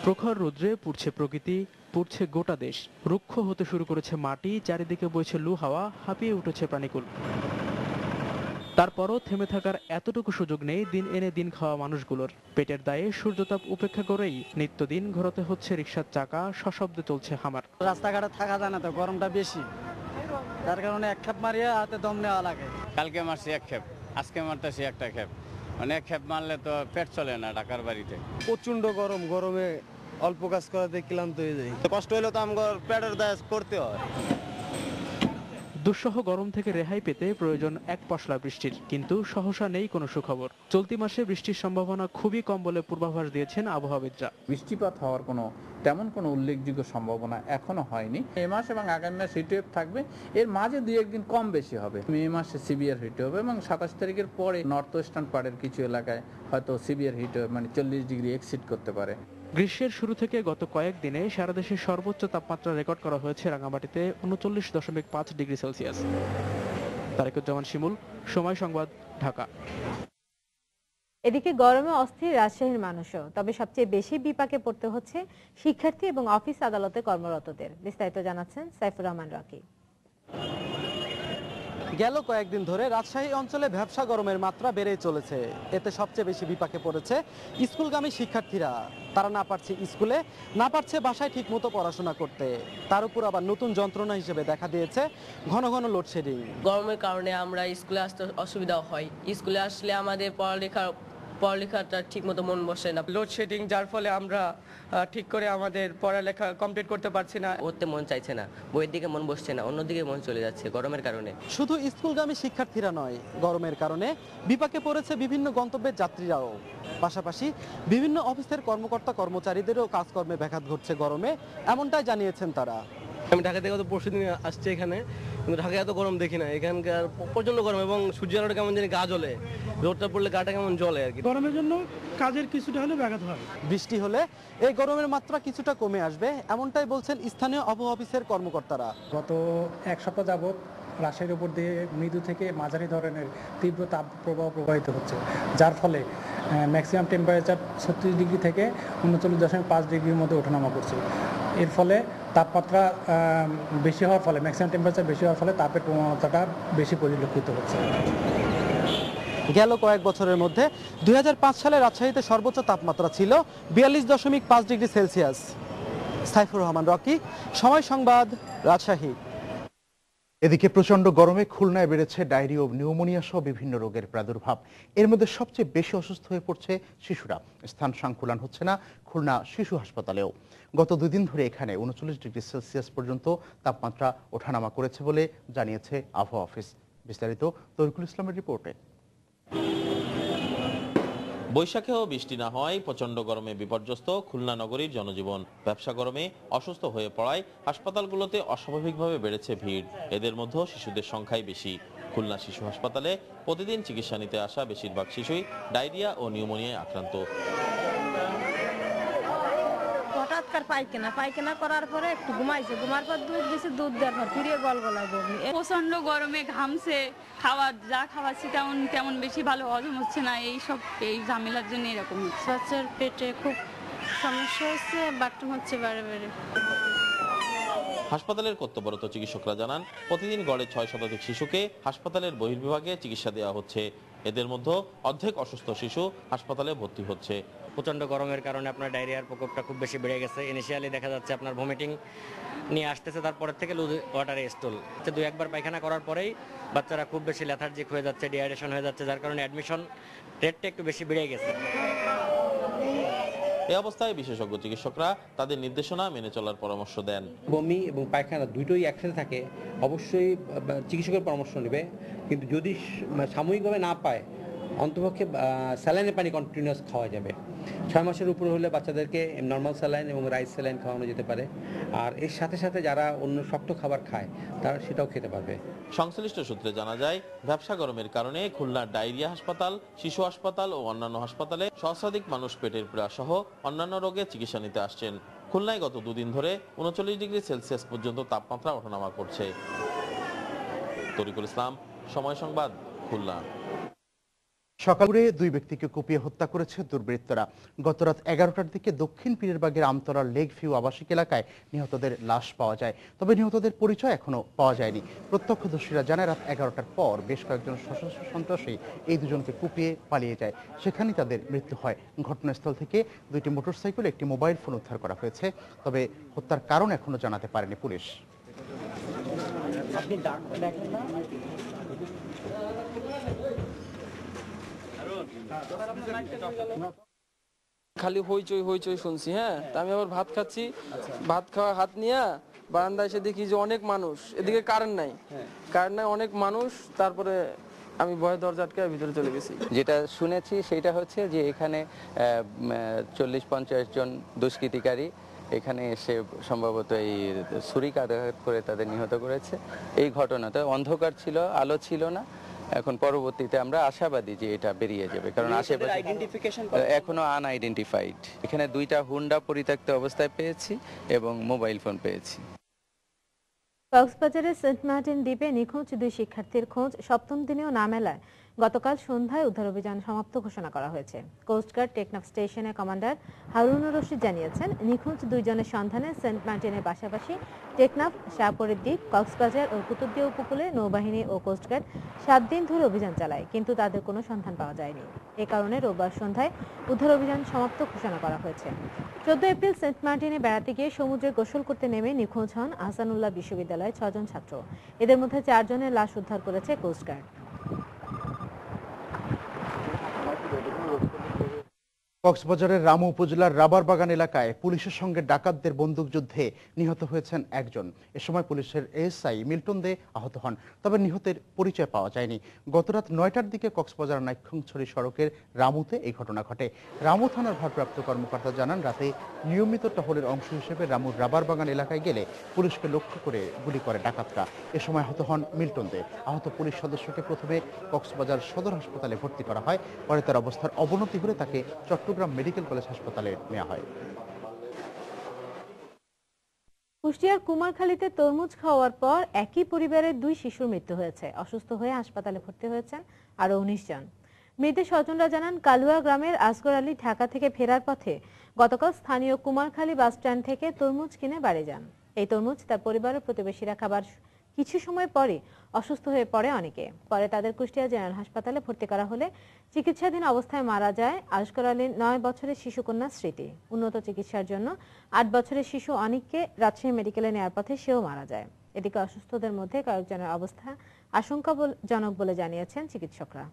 প্রখর রৌদ্রে পুড়ছে প্রকৃতি, পুড়ছে গোটা দেশ। রুক্ষ হতে শুরু করেছে মাটি, চারিদিকে বইছে লু হাওয়া, হাঁপিয়ে উঠেছে প্রাণীকুল। তারপরও থেমে থাকার এতটুকু সুযোগ নেই দিন এনে দিন খাওয়া মানুষগুলোর। পেটের দায়ে সূর্যতাপ উপেক্ষা করেই নিত্যদিন ঘোরাতে হচ্ছে রিকশার চাকা, সশব্দে চলছে হামার। রাস্তাঘাটে থাকা যায় না, তো গরমটা বেশি, তার কারণে এক খেপ মারিয়ে হাতে দম নেওয়া লাগে। কালকে মারছি এক খেপ, আজকে মারতেছি একটা খেপ। মানে এক খেপ মারলে তো পেট চলে না ঢাকার বাড়িতে। প্রচন্ড গরম, গরমে অল্প কাজ করাতে ক্লান্ত হয়ে যায়। কষ্ট হলে তো আমার পেটের দায় করতে হয়। দুঃসহ গরম থেকে রেহাই পেতে প্রয়োজন এক পশলা বৃষ্টির, কিন্তু সহসা নেই কোনো সুখবর। চলতি মাসে বৃষ্টির সম্ভাবনা খুবই কম বলে পূর্বাভাস দিয়েছেন আবহাওয়াবিদরা। বৃষ্টিপাত হওয়ার তেমন কোনো উল্লেখযোগ্য সম্ভাবনা এখনো হয়নি। মে মাস এবং আগামী মাস হিটওয়েভ থাকবে, এর মাঝে 2-1 দিন কম বেশি হবে। মে মাসে সিভিয়ার হিটওয়েভ এবং 27 তারিখের পরে নর্থ ওয়েস্টার্ন পার্টের কিছু এলাকায় হয়তো সিভিয়ার হিটওয়েভ, মানে 40 ডিগ্রি এক্সিড করতে পারে। গ্রীষ্মের শুরু থেকে গত কয়েকদিনে সারা দেশে সর্বোচ্চ তাপমাত্রা রেকর্ড করা হয়েছে রাঙামাটিতে 39.5 ডিগ্রি সেলসিয়াস। তারেকুজ্জামান শিমুল, সময় সংবাদ, ঢাকা। এদিকে গরমে অস্থির রাজশাহীর মানুষও, তবে সবচেয়ে বেশি বিপাকে পড়তে হচ্ছে শিক্ষার্থী এবং অফিস আদালতে কর্মরতদের। বিস্তারিত জানাচ্ছেন সাইফুর রহমান রকি। গেল কয়েকদিন ধরে রাজশাহী অঞ্চলে ভ্যাপসা গরমের মাত্রা বেড়েই চলেছে। এতে সবচেয়ে বেশি বিপাকে পড়েছে স্কুলগামী শিক্ষার্থীরা। তারা না পারছে স্কুলে, না পারছে বাসায় ঠিকমতো পড়াশোনা করতে। তার উপর আবার নতুন যন্ত্রণা হিসেবে দেখা দিয়েছে ঘন ঘন লোডশেডিং। গরমের কারণে আমরা স্কুলে আসতে অসুবিধা হয়। স্কুলে আসলে আমাদের পড়ালেখাটা ঠিক মতো মন বসে না। লোডশেডিং, যার ফলে আমরা ঠিক করে আমাদের পড়ালেখা কমপ্লিট করতে পারছি না। পড়তে মন চাইছে না, বইয়ের দিকে মন বসছে না, অন্যদিকে মন চলে যাচ্ছে গরমের কারণে। শুধু স্কুলগামী শিক্ষার্থীরা নয়, গরমের কারণে বিপাকে পড়েছে বিভিন্ন গন্তব্যের যাত্রীরাও। পাশাপাশি বিভিন্ন অফিসের কর্মকর্তা কর্মচারীদেরও কাজকর্মে ব্যাঘাত ঘটছে গরমে, এমনটাই জানিয়েছেন তারা। আমি ঢাকা থেকে পরশুদিন আসছি এখানে, কিন্তু ঢাকায় এত গরম দেখি না, এখানকার প্রচন্ড গরম এবং সূর্যের আলোটা কেমন জানি গা জ্বলে, রোদটা পড়লে গাটা কেমন জ্বলে আর কি। গরমের জন্য কাজের কিছুটা হলে ব্যাঘাত হয়। বৃষ্টি হলে এই গরমের মাত্রা কিছুটা কমে আসবে, এমনটাই বলছেন স্থানীয় আবহাওয়া অফিসের কর্মকর্তারা। গত এক সপ্তাহ যাবৎ রাজশাহীর উপর দিয়ে মৃদু থেকে মাঝারি ধরনের তীব্র তাপ প্রবাহ প্রবাহিত হচ্ছে, যার ফলে ম্যাক্সিমাম টেম্পারেচার 36 ডিগ্রি থেকে 39.5 ডিগ্রির মধ্যে ওঠানামা করছে। এর ফলে তাপমাত্রা বেশি হওয়ার ফলে, ম্যাক্সিমাম টেম্পারেচার বেশি হওয়ার ফলে তাপের প্রবণতাটা বেশি পরিলক্ষিত হচ্ছে। গেল কয়েক বছরের মধ্যে 2005 সালে রাজশাহীতে সর্বোচ্চ তাপমাত্রা ছিল 42.5 degree Celsius. Saifur Rahman Rocky, সময় সংবাদ, রাজশাহী। এদিকে প্রচন্ড গরমে খুলনায় বেড়েছে ডায়রিয়া ও নিউমোনিয়া সহ বিভিন্ন রোগের প্রাদুর্ভাব। এর মধ্যে সবচেয়ে বেশি অসুস্থ হয়ে পড়ছে শিশুরা। স্থান সংকুলান হচ্ছে না খুলনা শিশু হাসপাতালেও। গত 2 দিন ধরে এখানে 39 ডিগ্রি সেলসিয়াস পর্যন্ত তাপমাত্রা ওঠানামা করেছে বলে জানিয়েছে আবহাওয়া অফিস। বিস্তারিত তরিকুল ইসলামের রিপোর্টে। বৈশাখেও বৃষ্টি না হওয়ায় প্রচন্ড গরমে বিপর্যস্ত খুলনা নগরীর জনজীবন। ব্যবসা গরমে অসুস্থ হয়ে পড়ায় হাসপাতালগুলোতে অস্বাভাবিকভাবে বেড়েছে ভিড়। এদের মধ্যে শিশুদের সংখ্যাই বেশি। খুলনা শিশু হাসপাতালে প্রতিদিন চিকিৎসা নিতে আসা বেশিরভাগ শিশুই ডায়রিয়া ও নিউমোনিয়ায় আক্রান্ত। হঠাৎকার পায়খানা করার পরে একটু ঘুমাইছে, ঘুমার পর দুধ দিছে, দুধ দেওয়ার পর ফিরে গলগলায় বমি। প্রচন্ড গরমে ঘামছে, যা খাওয়াচ্ছি তেমন বেশি ভালো হজম হচ্ছে না, এই ঝামেলার জন্য এরকম হচ্ছে। বাচ্চার পেটে খুব সমস্যা হচ্ছে, বাথরুম হচ্ছে বারে বারে। হাসপাতালের কর্তব্যরত চিকিৎসকরা জানান, প্রতিদিন গড়ে 6 শতাধিক শিশুকে হাসপাতালের বহির্বিভাগে চিকিৎসা দেওয়া হচ্ছে। এদের মধ্যে অর্ধেক অসুস্থ শিশু হাসপাতালে ভর্তি হচ্ছে। প্রচন্ড গরমের কারণে আপনার ডায়রিয়ার প্রকোপটা খুব বেশি বেড়ে গেছে। ইনিশিয়ালি দেখা যাচ্ছে আপনার ভমিটিং নিয়ে আসতেছে, তারপরের থেকে লুজ ওয়াটারে স্টুল। 2-1 পায়খানা করার পরেই বাচ্চারা খুব বেশি লেথার্জিক হয়ে যাচ্ছে, ডিহাইড্রেশন হয়ে যাচ্ছে, যার কারণে অ্যাডমিশন রেটটা একটু বেশি বেড়ে গেছে। এই অবস্থায় বিশেষজ্ঞ চিকিৎসকরা তাদের নির্দেশনা মেনে চলার পরামর্শ দেন। বমি এবং পায়খানা দুটোই একসাথে থাকে, অবশ্যই চিকিৎসকের পরামর্শ নেবে। কিন্তু যদি সাময়িকভাবে না পায়, অন্তপক্ষে স্যালাইনের পানি কন্টিনিউয়াস খাওয়া যাবে। 6 মাসের উপরে হলে বাচ্চাদেরকে নর্মাল স্যালাইন এবং রাইস স্যালাইন খাওয়ানো যেতে পারে। আর এর সাথে সাথে যারা অন্য শক্ত খাবার খায় তারা সেটাও খেতে পারবে। সংশ্লিষ্ট সূত্রে জানা যায়, ব্যবসা গরমের কারণে খুলনার ডায়রিয়া হাসপাতাল, শিশু হাসপাতাল ও অন্যান্য হাসপাতালে সহস্রাধিক মানুষ পেটের পীড়া সহ অন্যান্য রোগে চিকিৎসা নিতে আসছেন। খুলনায় গত 2 দিন ধরে 39 ডিগ্রি সেলসিয়াস পর্যন্ত তাপমাত্রা ওঠানামা করছে। তরিকুল ইসলাম, সময় সংবাদ, খুলনা। সকালে 2 ব্যক্তিকে কুপিয়ে হত্যা করেছে দুর্বৃত্তরা। গতরাত 11টার দিকে দক্ষিণ পীরেরবাগের আমতলার লেক ভিউ আবাসিক এলাকায় নিহতদের লাশ পাওয়া যায়। তবে নিহতদের পরিচয় এখনো পাওয়া যায়নি। প্রত্যক্ষদর্শীরা জানায়, রাত 11টার পর বেশ কয়েকজন সশস্ত্র সন্ত্রাসী এই দুজনকে কুপিয়ে পালিয়ে যায়। সেখানেই তাদের মৃত্যু হয়। ঘটনাস্থল থেকে 2টি মোটরসাইকেল, একটি মোবাইল ফোন উদ্ধার করা হয়েছে। তবে হত্যার কারণ এখনো জানাতে পারেনি পুলিশ। খালি হইচই শুনছি। হ্যাঁ, আমি আবার ভাত খাচ্ছি, ভাত খাওয়া হাত নিয়ে বারান্দায় এসে দেখি যে অনেক মানুষ, এদিকে কারেন্ট নাই, অনেক মানুষ। তারপরে আমি ভয়ে দরজা আটকে ভিতরে চলে গেছি। যেটা শুনেছি সেটা হচ্ছে যে এখানে 40-50 জন দুষ্কৃতিকারী এখানে এসে সম্ভবত এই ছুরিকাঘাত করে তাদের নিহত করেছে। এই ঘটনাটা অন্ধকার ছিল, আলো ছিল না। এখন পরবর্তীতে আমরা আশাবাদী যে এটা বেরিয়ে যাবে, কারণ আশেপাশে এখনো আনআইডেন্টিফাইড। এখানে 2টা হুন্ডা পরিত্যক্ত অবস্থায় পেয়েছি এবং মোবাইল ফোন পেয়েছি। কক্সবাজারের সেন্ট মার্টিন দ্বীপে নিখোঁজ 2 শিক্ষার্থীর খোঁজ 7ম দিনেও না মেলায় গতকাল সন্ধ্যায় উদ্ধার অভিযান সমাপ্ত ঘোষণা করা হয়েছে। কোস্টগার্ড টেকনাফ স্টেশনের কমান্ডার হারুনুর রশিদ জানিয়েছেন, নিখোঁজ 2 জনের সন্ধানে সেন্ট মার্টিনের পাশাপাশি টেকনাফ, শাহপরীর দ্বীপ, কক্সবাজার ও কুতুবদিয়া উপকূলে নৌবাহিনী ও কোস্টগার্ড 7 দিন ধরে অভিযান চালায়, কিন্তু তাদের কোনো সন্ধান পাওয়া যায়নি। এ কারণে রোববার সন্ধ্যায় উদ্ধার অভিযান সমাপ্ত ঘোষণা করা হয়েছে। 14 এপ্রিল সেন্ট মার্টিনে বেড়াতে গিয়ে সমুদ্রে গোসল করতে নেমে নিখোঁজ হন আহসানুল্লাহ বিশ্ববিদ্যালয়ের 6 জন ছাত্র। এদের মধ্যে 4 জনের লাশ উদ্ধার করেছে কোস্টগার্ড। কক্সবাজারের রামু উপজেলার রাবার বাগান এলাকায় পুলিশের সঙ্গে ডাকাতদের বন্দুকযুদ্ধে নিহত হয়েছেন একজন। এ সময় পুলিশের এএসআই মিল্টন দে আহত হন, তবে নিহতের পরিচয় পাওয়া যায়নি। গতরাত ৯টার দিকে কক্সবাজার নাইক্ষংছড়ি সড়কের রামুতে এই ঘটনা ঘটে। রামু থানার ভারপ্রাপ্ত কর্মকর্তা জানান, রাতে নিয়মিত টহলের অংশ হিসেবে রামুর রাবার বাগান এলাকায় গেলে পুলিশকে লক্ষ্য করে গুলি করে ডাকাতরা। এ সময় আহত হন মিল্টন দে। আহত পুলিশ সদস্যকে প্রথমে কক্সবাজার সদর হাসপাতালে ভর্তি করা হয়, পরে তার অবস্থার অবনতি হলে তাকে চট্টগ্রাম মেডিকেল কলেজ হাসপাতালে নেওয়া হয়। কুষ্টিয়ার কুমারখালীতে তরমুজ খাওয়ার পর একই পরিবারের 2 শিশুর মৃত্যু হয়েছে। অসুস্থ হয়ে হাসপাতালে ভর্তি হয়েছেন আরো 19 জন। মৃতের স্বজনরা জানান, কালুয়া গ্রামের আসগর আলী ঢাকা থেকে ফেরার পথে গতকাল স্থানীয় কুমারখালী বাস স্ট্যান্ড থেকে তরমুজ কিনে বাড়ি যান। এই তরমুজ তার পরিবারের প্রতিবেশীরা খাবার কিছু সময় পরে অসুস্থ হয়ে পড়ে অনেকে। পরে তাদের কুষ্টিয়া জেনারেল হাসপাতালে ভর্তি করা হলে চিকিৎসাধীন অবস্থায় মারা যায় আসগর আলীর 9 বছরের শিশুকন্যা স্মৃতি। উন্নত চিকিৎসার জন্য 8 বছরের শিশু অনিককে রাজশাহী মেডিকেলে নেওয়ার পথে সেও মারা যায়। এদিকে অসুস্থদের মধ্যে কয়েকজনের অবস্থা আশঙ্কাজনক বলে জানিয়েছেন চিকিৎসকরা।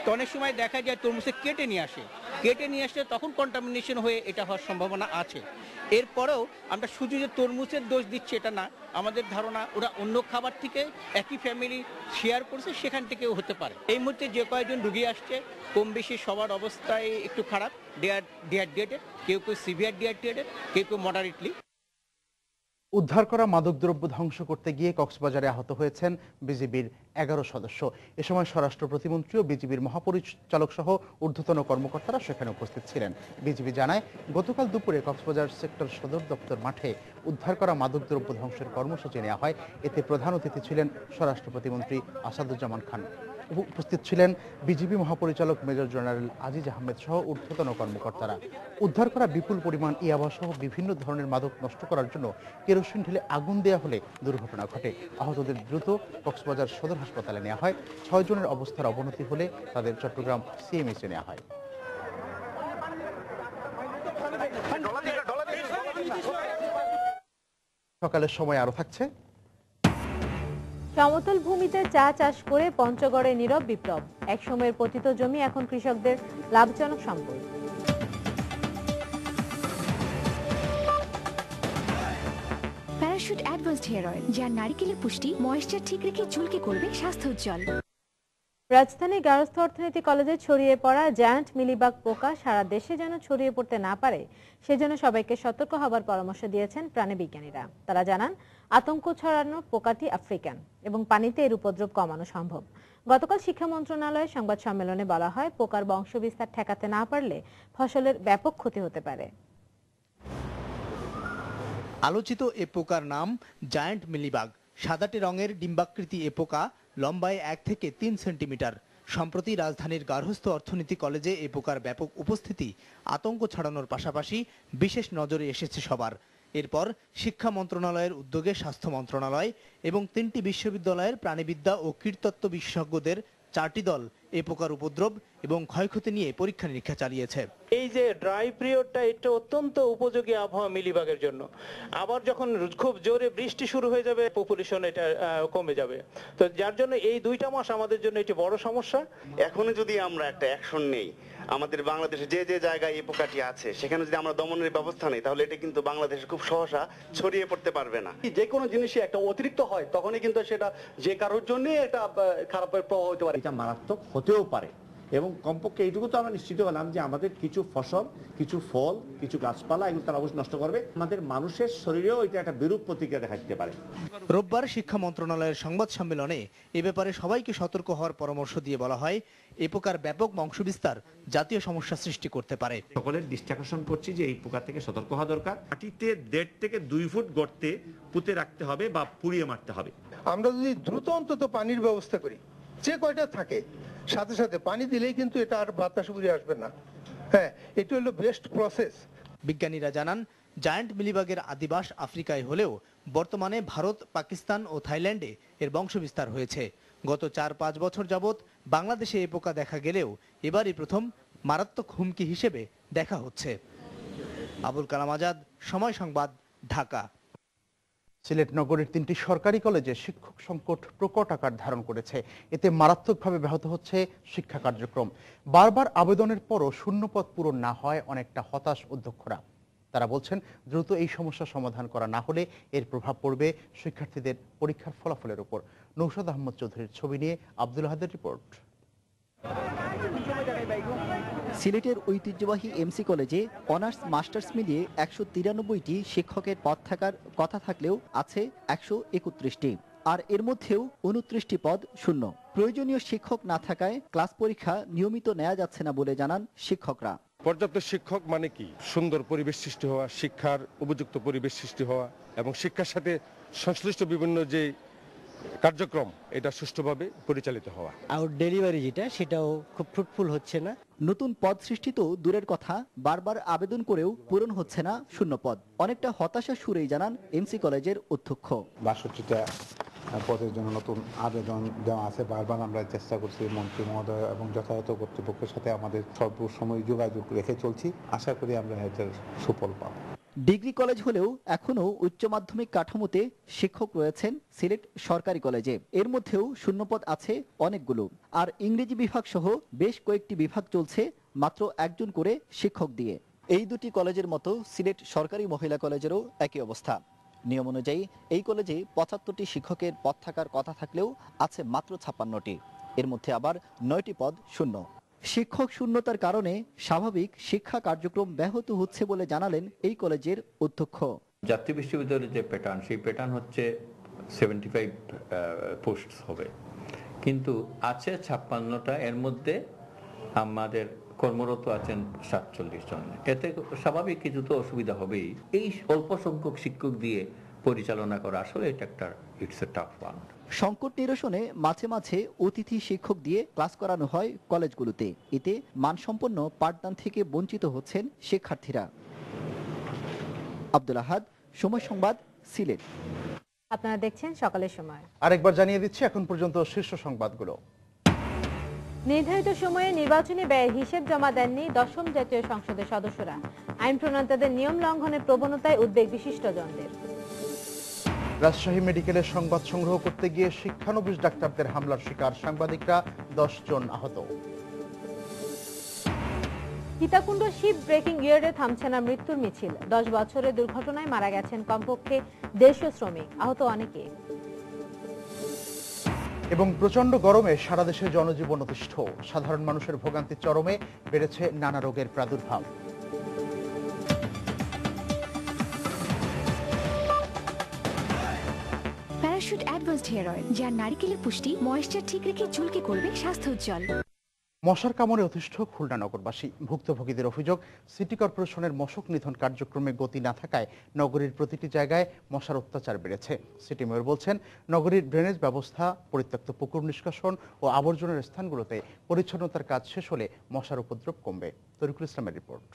তো অনেক সময় দেখা যায় তরমুজে কেটে নিয়ে আসলে তখন কন্টামিনেশন হয়ে এটা হওয়ার সম্ভাবনা আছে। এরপরেও আমরা শুধু যে তরমুজের দোষ দিচ্ছি এটা না, আমাদের ধারণা ওরা অন্য খাবার থেকে একই ফ্যামিলি শেয়ার করছে, সেখান থেকেও হতে পারে। এই মুহূর্তে যে কয়েকজন রুগী আসছে কম বেশি সবার অবস্থায় একটু খারাপ, ডিহাইড্রেটেড, কেউ সিভিয়ার ডিহাইড্রেটেড, কেউ মডারেটলি। উদ্ধার করা মাদকদ্রব্য ধ্বংস করতে গিয়ে কক্সবাজারে আহত হয়েছেন বিজিবির 11 সদস্য। এ সময় স্বরাষ্ট্র প্রতিমন্ত্রী ও বিজিবির মহাপরিচালক সহ ঊর্ধ্বতন কর্মকর্তারা সেখানে উপস্থিত ছিলেন। বিজিবি জানায়, গতকাল দুপুরে কক্সবাজার সেক্টর সদর দপ্তর মাঠে উদ্ধার করা মাদকদ্রব্য ধ্বংসের কর্মসূচি নেওয়া হয়। এতে প্রধান অতিথি ছিলেন স্বরাষ্ট্র প্রতিমন্ত্রী আসাদুজ্জামান খান। উপস্থিত ছিলেন বিজিবি মহাপরিচালক মেজর জেনারেল আজিজ আহমেদ সহ ঊর্ধ্বতন কর্মকর্তারা। উদ্ধার করা বিপুল পরিমাণ ইয়াবা সহ বিভিন্ন ধরনের মাদক নষ্ট করার জন্য কেরোসিন ঢেলে আগুন দেওয়া হলে দুর্ঘটনা ঘটে। আহতদের দ্রুত কক্সবাজার সদর হাসপাতালে নেওয়া হয়। 6 জনের অবস্থার অবনতি হলে তাদের চট্টগ্রাম সিএমএইচে নেওয়া হয়। সকালের সময় আরো থাকছে। সমতল ভূমিতে চা চাষ করে পঞ্চগড়ে নীরব বিপ্লব। এক সময়ের পতিত জমি এখন কৃষকদের লাভজনক সম্পদ। প্যারাশুট অ্যাডভান্সড হেয়ার অয়েল, যা নারকেলের পুষ্টি ময়েশ্চার ঠিক রেখে চুলকে করবে স্বাস্থ্য উজ্জ্বল। রাজধানী গার্হস্থ্য অর্থনীতি কলেজে ছড়িয়ে পড়া জায়ান্ট মিলিবাগ পোকা সারা দেশে যেন ছড়িয়ে পড়তে না পারে, সেজন্য সবাইকে সতর্ক হবার পরামর্শ দিয়েছেন প্রাণীবিজ্ঞানীরা। তারা জানান, আতঙ্ক ছড়ানো পোকাটি আফ্রিকান এবং পানিতে এর উপদ্রব কমানো সম্ভব। গতকাল শিক্ষা মন্ত্রণালয়ের সংবাদ সম্মেলনে বলা হয়, পোকার বংশবিস্তার ঠেকাতে না পারলে ফসলের ব্যাপক ক্ষতি হতে পারে। আলোচিত এ পোকার নাম জায়ান্ট মিলিবাগ। সাদাটে রঙের ডিম্বাকৃতি এ পোকা লম্বায় 1 থেকে 3 সেন্টিমিটার। সম্প্রতি রাজধানীর গার্হস্থ্য অর্থনীতি কলেজে এ পোকার ব্যাপক উপস্থিতি আতঙ্ক ছড়ানোর পাশাপাশি বিশেষ নজরে এসেছে সবার। এরপর শিক্ষা মন্ত্রণালয়ের উদ্যোগে স্বাস্থ্য মন্ত্রণালয় এবং 3টি বিশ্ববিদ্যালয়ের প্রাণীবিদ্যা ও কীটতত্ত্ব বিশেষজ্ঞদের 4টি দল এ পোকার উপদ্রব এবং ক্ষয়ক্ষতি নিয়ে পরীক্ষা নিরীক্ষা চালিয়েছে। এই যে ড্রাই পিরিয়ডটা, এটা অত্যন্ত উপযোগী আবহাওয়া মিলিবাগের জন্য। আবার যখন খুব জোরে বৃষ্টি শুরু হয়ে যাবে, পপুলেশন এটা কমে যাবে। তো যার জন্য এই 2টা মাস আমাদের জন্য এটি বড় সমস্যা। এখনো যদি আমরা একটা অ্যাকশন নেই, আমাদের বাংলাদেশে যে যে জায়গায় এই পোকাটি আছে সেখানে যদি আমরা দমনের ব্যবস্থা নেই, তাহলে এটা কিন্তু বাংলাদেশে খুব সহসা ছড়িয়ে পড়তে পারবে না। যে কোনো জিনিসই একটা অতিরিক্ত হয়, তখনই কিন্তু সেটা যে কারোর জন্য এটা খারাপের প্রভাব হতে পারে। এটা মারাত্মক হতেও পারে এবং কমপক্ষে এইটুকু তো আমরা নিশ্চিত হলাম যে আমাদের কিছু ফসল, কিছু ফল, কিছু গাছপালা এগুলো তারা অবশ্যই নষ্ট করবে। আমাদের মানুষের শরীরেও এটা একটা বিরূপ প্রতিক্রিয়া দেখা দিতে পারে। রোববার শিক্ষা মন্ত্রণালয়ের সংবাদ সম্মেলনে এ ব্যাপারে সবাইকে সতর্ক হওয়ার পরামর্শ দিয়ে বলা হয়, এই পোকার ব্যাপক বংশবিস্তার জাতীয় সমস্যা সৃষ্টি করতে পারে। সকলের দৃষ্টি আকর্ষণ করছি যে এই পোকা থেকে সতর্ক হওয়া দরকার। মাটিতে 1.5 থেকে 2 ফুট গর্তে পুঁতে রাখতে হবে বা পুড়িয়ে মারতে হবে। আমরা যদি দ্রুত অন্তত পানির ব্যবস্থা করি, যে কয়টা থাকে সাথে সাথে পানি দিলেই কিন্তু এটা আর বাতাসে উড়ে আসবে না। হ্যাঁ, এটা হলো বেস্ট প্রসেস। বিজ্ঞানীরা জানান, জায়ান্ট মিলিবাগের আদিবাস আফ্রিকায় হলেও বর্তমানে ভারত, পাকিস্তান ও থাইল্যান্ডে এর বংশবিস্তার হয়েছে। গত 4-5 বছর যাবৎ বাংলাদেশে এই পোকা দেখা গেলেও এবারই প্রথম মারাত্মক হুমকি হিসেবে দেখা হচ্ছে। আবুল কালাম আজাদ, সময় সংবাদ, ঢাকা। সিলেট নগরীর 3টি সরকারি কলেজে শিক্ষক সংকট প্রকট আকার ধারণ করেছে। এতে মারাত্মকভাবে ব্যাহত হচ্ছে শিক্ষা কার্যক্রম। বারবার আবেদনের পরও শূন্যপদ পূরণ না হয় অনেকটা হতাশ অধ্যক্ষরা। তারা বলছেন, দ্রুত এই সমস্যা সমাধান করা না হলে এর প্রভাব পড়বে শিক্ষার্থীদের পরীক্ষার ফলাফলের উপর। নৌশাদ আহমদ চৌধুরীর ছবি নিয়ে আব্দুল আহাদের রিপোর্ট। সিলেটের ঐতিহ্যবাহী এমসি কলেজে অনার্স মাস্টার্স মিলিয়ে 193টি শিক্ষকের পদ থাকার কথা থাকলেও আছে 131টি, আর এর মধ্যেও 29টি পদ শূন্য। প্রয়োজনীয় শিক্ষক না থাকায় ক্লাস পরীক্ষা নিয়মিত নেওয়া যাচ্ছে না বলে জানান শিক্ষকরা। পর্যাপ্ত শিক্ষক মানে কি? সুন্দর পরিবেশ সৃষ্টি হওয়া, শিক্ষার উপযুক্ত পরিবেশ সৃষ্টি হওয়া এবং শিক্ষার সাথে সংশ্লিষ্ট বিভিন্ন যে কার্যক্রম এটা সুষ্ঠুভাবে পরিচালিত হওয়া। আউট ডেলিভারি সেটাও খুব ফ্রুটফুল হচ্ছে না। নতুন পদ সৃষ্টি তো দূরের কথা, বারবার আবেদন করেও পূরণ হচ্ছে না শূন্য পদ। অনেকটা হতাশা সুরেই জানান এমসি কলেজের অধ্যক্ষ। 62টা পদের জন্য নতুন আবেদন দেওয়া আছে। বারবার আমরা চেষ্টা করছি মন্ত্রী মহোদয় এবং যথাযথ কর্তৃপক্ষের সাথে আমাদের সর্বসময় যোগাযোগ রেখে চলছি। আশা করি আমরা এটার সুফল পাব। ডিগ্রি কলেজ হলেও এখনও উচ্চ মাধ্যমিক কাঠামোতে শিক্ষক রয়েছেন সিলেট সরকারি কলেজে। এর মধ্যেও শূন্যপদ আছে অনেকগুলো, আর ইংরেজি বিভাগ সহ বেশ কয়েকটি বিভাগ চলছে মাত্র একজন করে শিক্ষক দিয়ে। এই দুটি কলেজের মতো সিলেট সরকারি মহিলা কলেজেরও একই অবস্থা। নিয়ম অনুযায়ী এই কলেজে 75টি শিক্ষকের পদ থাকার কথা থাকলেও আছে মাত্র 56টি। এর মধ্যে আবার 9টি পদ শূন্য। শিক্ষক শূন্যতার কারণে স্বাভাবিক শিক্ষা কার্যক্রম ব্যাহত হচ্ছে বলে জানালেন এই কলেজের অধ্যক্ষ। জাতীয় বিশ্ববিদ্যালয়ের যে প্যাটার্ন, সেই প্যাটার্ন হচ্ছে 75 পোস্ট হবে, কিন্তু আছে 56টা। এর মধ্যে আমাদের কর্মরত আছেন 47 জন। এতে স্বাভাবিক কিছু তো অসুবিধা হবেই। এই অল্প সংখ্যক শিক্ষক দিয়ে পরিচালনা করা আসলে এটা একটা ইটস এ টাফ ওয়ান। সংকট নিরসনে মাঝে মাঝে অতিথি শিক্ষক দিয়ে ক্লাস করানো হয় কলেজগুলোতে। এতে মানসম্পন্ন পাঠদান থেকে বঞ্চিত হচ্ছেন শিক্ষার্থীরা। আব্দুল আহাদ, সময় সংবাদ, সিলেট। আপনারা দেখছেন সকালের সময়। আরেকবার জানিয়ে দিচ্ছি এখন পর্যন্ত শীর্ষ সংবাদগুলো। নির্ধারিত সময়ে নির্বাচনী ব্যয়ের হিসেব জমা দেননি 10ম জাতীয় সংসদের সদস্যরা। আইন প্রণেতাদের নিয়ম লঙ্ঘনের প্রবণতায় উদ্বেগ বিশিষ্টজনদের। রাজশাহী মেডিকেলের সংবাদ সংগ্রহ করতে গিয়ে শিক্ষানবিশ ডাক্তারদের হামলার শিকার সাংবাদিকরা, 10 জন আহত। সীতাকুণ্ড শিপ ব্রেকিং ইয়ার্ডে থামছে না মৃত্যুর মিছিল। 10 বছরের দুর্ঘটনায় মারা গেছেন কমপক্ষে 150 শ্রমিক, আহত অনেকে। এবং প্রচন্ড গরমে সারা দেশে জনজীবন অতিষ্ঠ। সাধারণ মানুষের ভোগান্তি চরমে, বেড়েছে নানা রোগের প্রাদুর্ভাব। প্যারাশুট অ্যাডভান্সড হেয়ার অয়েল, যা নারকেলের পুষ্টি ময়েশ্চার ঠিক রেখে চুলকে করবে স্বাস্থ্য উজ্জ্বল। মশার কামড়ে অতিষ্ঠ খুলনা নগরবাসী। ভুক্তভোগীদের অভিযোগ, সিটি কর্পোরেশনের মশক নিধন কার্যক্রমে গতি না থাকায় নগরীর প্রতিটি জায়গায় মশার অত্যাচার বেড়েছে। সিটি মেয়র বলছেন, নগরীর ড্রেনেজ ব্যবস্থা, পরিত্যক্ত পুকুর নিষ্কাশন ও আবর্জনার স্থানগুলোতে পরিচ্ছন্নতার কাজ শেষ হলে মশার উপদ্রব কমবে। তরিকুল ইসলামের রিপোর্ট।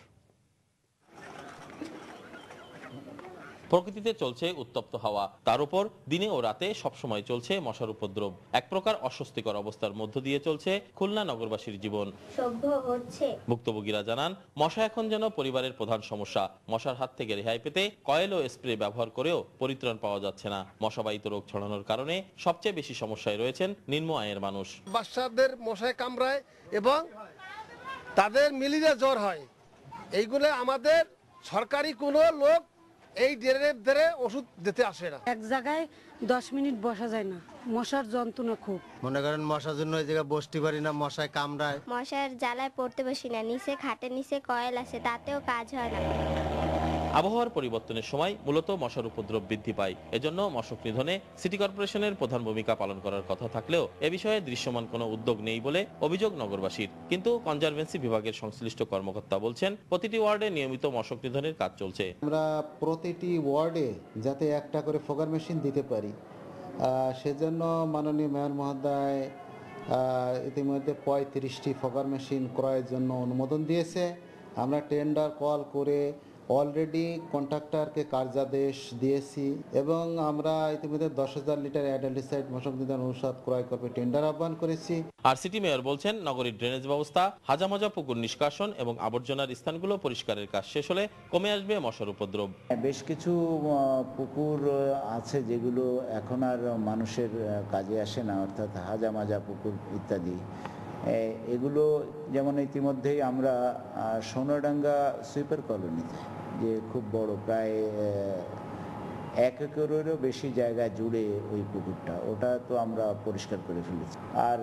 প্রকৃতিতে চলছে উত্তপ্ত হাওয়া, তার উপর দিনে ও রাতে সবসময় চলছে মশার উপদ্রব। এক প্রকার অস্বস্তিকর অবস্থার মধ্য দিয়ে চলছে খুলনা নগরবাসীর জীবন। ভুক্তভোগীরা জানান, মশা এখন যেন পরিবারের প্রধান সমস্যা। মশার হাত থেকে রেহাই পেতে কয়েল ও স্প্রে ব্যবহার করেও পরিত্রাণ পাওয়া যাচ্ছে না। মশাবাহিত রোগ ছড়ানোর কারণে সবচেয়ে বেশি সমস্যায় রয়েছেন নিম্ন আয়ের মানুষ। বাচ্চাদের মশায় কামড়ায় এবং তাদের মিলিয়ে জ্বর হয়। এইগুলো আমাদের সরকারি কোনো লোক এই ধরে ওষুধ দিতে আসে না। এক জায়গায় 10 মিনিট বসা যায় না, মশার যন্ত্রণা খুব। মনে করেন মশার জন্য এই জায়গায় বসতে পারি না, মশায় কামড়ায়। মশার জ্বালায় পড়তে বসি না, নিচে খাটের নিচে কয়েল আছে, তাতেও কাজ হয় না। আবহাওয়ার পরিবর্তনের সময় মূলত মশার উপদ্রব বৃদ্ধি পায়। এজন্য মশক নিধনে সিটি কর্পোরেশনের প্রধান ভূমিকা পালন করার কথা থাকলেও এ বিষয়ে দৃশ্যমান কোনো উদ্যোগ নেই বলে অভিযোগ নগরবাসীর। কিন্তু কনজারভেন্সি বিভাগের সংশ্লিষ্ট কর্মকর্তা বলছেন, প্রতিটি ওয়ার্ডে নিয়মিত মশক নিধনের কাজ চলছে। আমরা প্রতিটি ওয়ার্ডে যাতে একটা করে ফোগার মেশিন দিতে পারি, সেজন্য মাননীয় মেয়র মহোদয় ইতিমধ্যে 35টি ফোগার মেশিন ক্রয়ের জন্য অনুমোদন দিয়েছে। আমরা টেন্ডার কল করে অলরেডি কন্ট্রাক্টরকে কার্যাদেশ দিয়েছি এবং আমরা ইতিমধ্যে 10,000 লিটার অ্যাডাল্টিসাইড মশক নিধন ঔষধ ক্রয় করবে টেন্ডার আহ্বান করেছি। আর সিটি মেয়র বলছেন, নগরীর ড্রেনেজ ব্যবস্থা, হাজামাজা পুকুর নিষ্কাশন এবং আবর্জনার স্থানগুলো পরিষ্কারের কাজ শেষ হলে কমে আসবে মশার উপদ্রব। বেশ কিছু পুকুর আছে যেগুলো এখন আর মানুষের কাজে আসে না, অর্থাৎ হাজামাজা পুকুর ইত্যাদি। এগুলো যেমন ইতিমধ্যেই আমরা সোনাডাঙ্গা সুইপার কলোনিতে, যে খুব বড়, প্রায় 1 একরেরও বেশি জায়গা জুড়ে ওই পুকুরটা, ওটা তো আমরা পরিষ্কার করে ফেলেছি। আর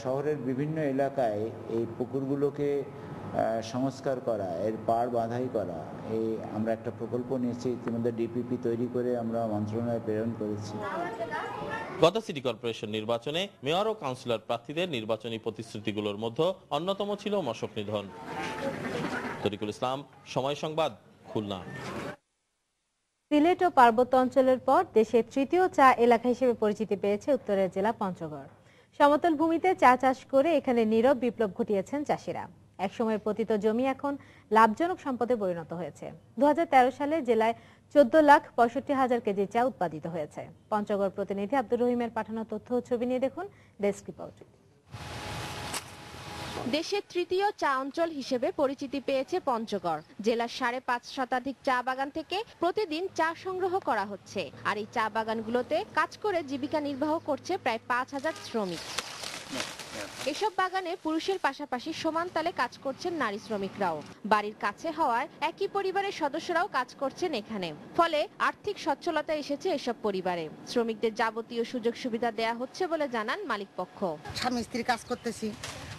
শহরের বিভিন্ন এলাকায় এই পুকুরগুলোকে সংস্কার করা, এর পাড় বাঁধাই করা, এই আমরা একটা প্রকল্প নিয়েছি, ইতিমধ্যে ডিপিপি তৈরি করে আমরা মন্ত্রণালয়ে প্রেরণ করেছি। গত সিটি কর্পোরেশন নির্বাচনে মেয়র ও কাউন্সিলর প্রার্থীদের নির্বাচনী প্রতিশ্রুতিগুলোর মধ্যে অন্যতম ছিল মশক নিধন। তরিকুল ইসলাম, সময় সংবাদ, খুলনা। সিলেট ও পার্বত্য অঞ্চলের পর দেশের তৃতীয় চা এলাকা হিসেবে পরিচিতি পেয়েছে উত্তরের জেলা পঞ্চগড়। সমতল ভূমিতে চা চাষ করে এখানে নীরব বিপ্লব ঘটিয়েছেন চাষিরা। একসময়ের পতিত জমি এখন লাভজনক সম্পদে পরিণত হয়েছে। 2013 সালে জেলায় 14,65,000 কেজি চা উৎপাদিত হয়েছে। পঞ্চগড় প্রতিনিধি আব্দুর রহিমের পাঠানো তথ্য ও ছবি নিয়ে দেখুন ডেস্ক রিপোর্ট। দেশের তৃতীয় চা অঞ্চল হিসেবে পরিচিতি পেয়েছে পঞ্চগড়। জেলার 5.5 শতাধিক চা বাগান থেকে প্রতিদিন চা সংগ্রহ করা হচ্ছে। আর এই চা বাগানগুলোতে কাজ করে জীবিকা নির্বাহ করছে প্রায় 5,000 শ্রমিক। এসব বাগানে পুরুষের পাশাপাশি সমান তালে কাজ করছেন নারী শ্রমিকরাও। বাড়ির কাছে হওয়ায় একই পরিবারের সদস্যরাও কাজ করছেন এখানে। ফলে আর্থিক সচ্ছলতা এসেছে এসব পরিবারে। শ্রমিকদের যাবতীয় সুযোগ সুবিধা দেয়া হচ্ছে বলে জানান মালিকপক্ষ। স্বামী স্ত্রী কাজ করতেছি,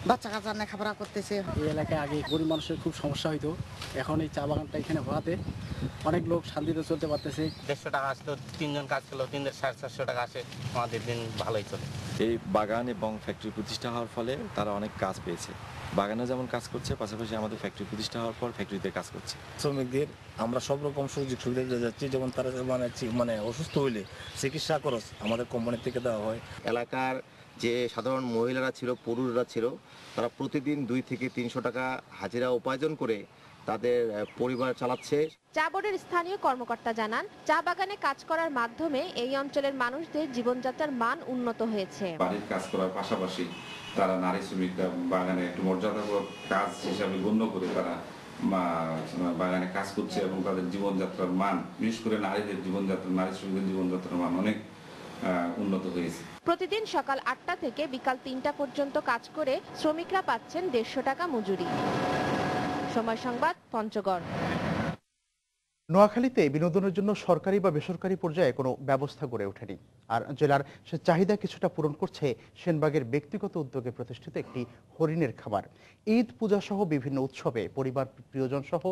বাচ্চা কাচ্চা লেখাপড়া করতেছে। এই এলাকায় আগে গরিব মানুষের খুব সমস্যা হইতো, এখন এই চা বাগানটা এখানে হওয়াতে অনেক লোক শান্তিতে চলতে পারতেছে। 150 টাকা আসতো, 3 জন কাজ করলো, 3,450 টাকা আসে, আমাদের দিন ভালোই চলে। এই বাগান এবং ফ্যাক্টরি প্রতিষ্ঠা হওয়ার ফলে তারা অনেক কাজ পেয়েছে। বাগানে যেমন কাজ করছে, পাশাপাশি আমাদের ফ্যাক্টরি প্রতিষ্ঠা হওয়ার পর ফ্যাক্টরিতে কাজ করছে। শ্রমিকদের আমরা সব রকম সুযোগ সুবিধা দিয়ে যাচ্ছি, যেমন তারা মানে অসুস্থ হইলে চিকিৎসা খরচ আমাদের কোম্পানি থেকে দেওয়া হয়। এলাকার যে সাধারণ মহিলারা ছিল, পুরুষরা ছিল, তারা প্রতিদিন 2 থেকে 300 টাকা হাজিরা উপার্জন করে তাদের পরিবার চালাচ্ছে। চা বোর্ডের স্থানীয় কর্মকর্তা জানান, চা বাগানে কাজ করার মাধ্যমে এই অঞ্চলের মানুষদের জীবনযাত্রার মান উন্নত হয়েছে। বাড়ির কাজ করার পাশাপাশি তারা নারী শ্রমিকরা বাগানে একটু মর্যাদাপূর্ণ কাজ হিসাবে গণ্য করে তারা বাগানে কাজ করছে এবং তাদের জীবনযাত্রার মান, বিশেষ করে নারীদের জীবনযাত্রা, নারী শ্রমিকদের জীবনযাত্রার মান অনেক উন্নত হয়েছে। প্রতিদিন সকাল 8টা থেকে বিকাল 3টা পর্যন্ত কাজ করে শ্রমিকরা পাচ্ছেন 150 টাকা মজুরি। সময় সংবাদ, পঞ্চগড়। নোয়াখালীতে বিনোদনের জন্য সরকারি বা বেসরকারি পর্যায়ে কোনো ব্যবস্থা গড়ে ওঠেনি। আর জেলার সে চাহিদা কিছুটা পূরণ করছে সেনবাগের ব্যক্তিগত উদ্যোগে প্রতিষ্ঠিত একটি হরিণের খামার। ঈদ পূজা সহ বিভিন্ন উৎসবে পরিবার প্রিয়জন সহ